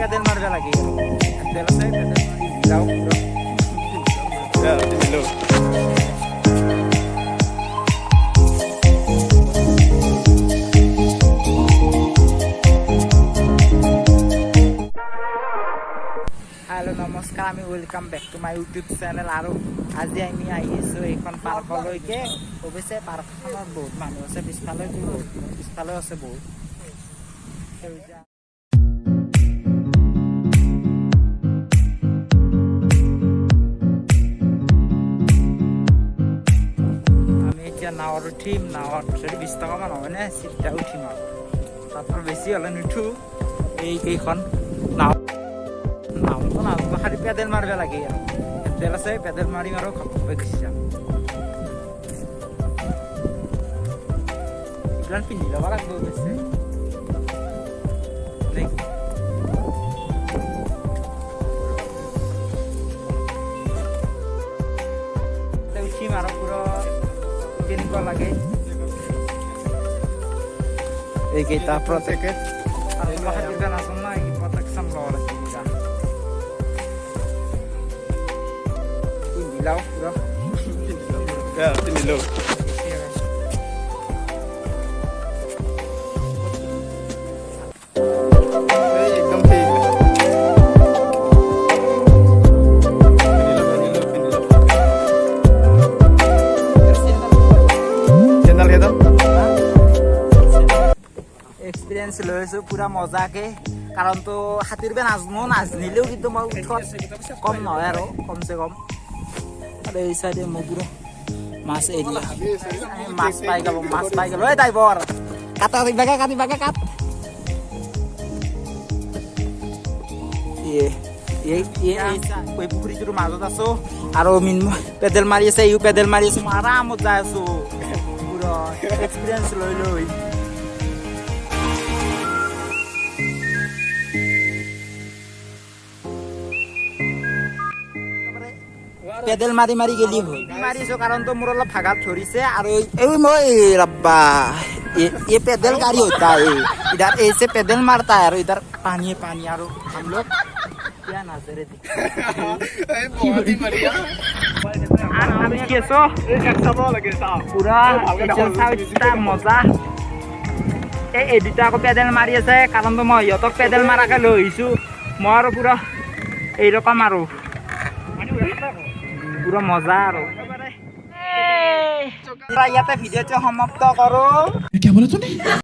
Pedal মাৰিব লাগে pedal আছে পেডেল মাৰি যাওঁ হেল্ল' নমস্কাৰ আমি welcome back to my YouTube channel আৰু আজি আমি আহিছোঁ এইখন পাৰ্কলৈকে অৱশ্যে পাৰ্কখনত বহুত মানুহ আছে পিছফালে আছে বহুত সেউজীয়া আমি এতিয়া নাৱত উঠিম নাৱত যদি 20 টকামান হয়নে চিধা উঠিম আৰু তাতকৈ বেছি হ'লে নুঠো এইকেইখন নাও নামটো নাজানো খালি পেডেল মাৰিব লাগে আৰু পেডেল আছে পেডেল মাৰিম আৰু ঘপকৈ গুচি যাম এইবিলাক পিন্ধি ল'ব লাগিব অৱশ্যে উঠিম আৰু পুৰা কেনেকুৱা লাগে এইকেইটা প্ৰটেক্টেড আৰু খাতিৰ নাজানো না এই প্ৰটেকশ্যন ল'ব লাগে Hello, bro. Yeah, hello. एकदम ठीक चैनल के दम एक्सपीरियंस লৈছো পুৰা মজাকে কাৰণ তো হাতীৰবে নাজনিলেও কিন্তু মই উঠত কম নহয় আৰু কমসে কম এই সাইডে মগুৰা মাছ এৰিয়া মাছ পাই গেল এই ড্ৰাইভাৰ কাটি বাগা কাট ওই পুখুৰীটোৰ মাজত আছো আৰু মিন পেডেল মাৰি আছে ইউ পেডেল মাৰি আছে মই আৰামত যাই আছো পুৰা এক্সপিৰিয়েঞ্চ লৈ পেডেল মাৰি গেলি হয় মাৰিছো কাৰণ তো মোৰ অলপ ভাগাত ধৰিছে আৰু এই মই ৰব্বা ये पैदल गाड़ी होता है इधर ऐसे पैदल मारता है और इधर पानी और हम लोग क्या नजारे बहुत ही बढ़िया पूरा मजा এই দুটা আকৌ পেডেল মাৰি আছে কাৰণ তো মই সিহঁতক পেডেল মাৰাকে লৈ আহিছো মই আৰু পুৰা এইৰকম আৰু পুৰা মজা আৰু ইয়াতে ভিডিঅ'টো সমাপ্ত কৰো